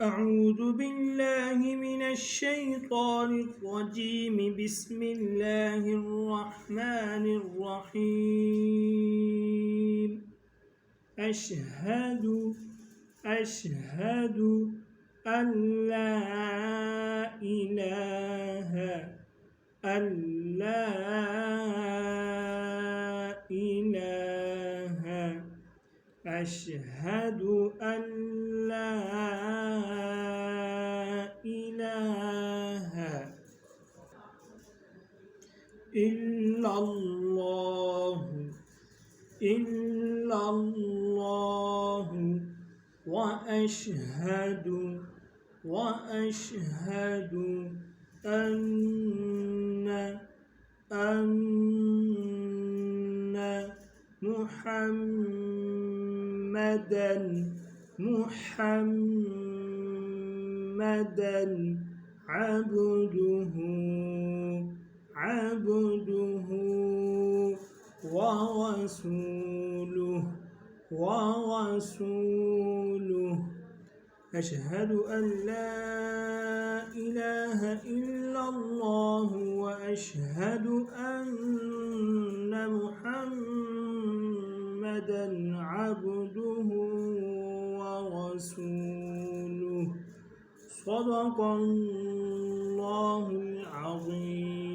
أعوذ بالله من الشيطان الرجيم. بسم الله الرحمن الرحيم. أشهد أشهد أن لا إله أن لا إله أشهد أن لا إله إلا الله وأشهد أن محمدا عبده ورسوله. أشهد أن لا إله إلا الله وأشهد أن محمدا عبده ورسوله. صدق الله العظيم.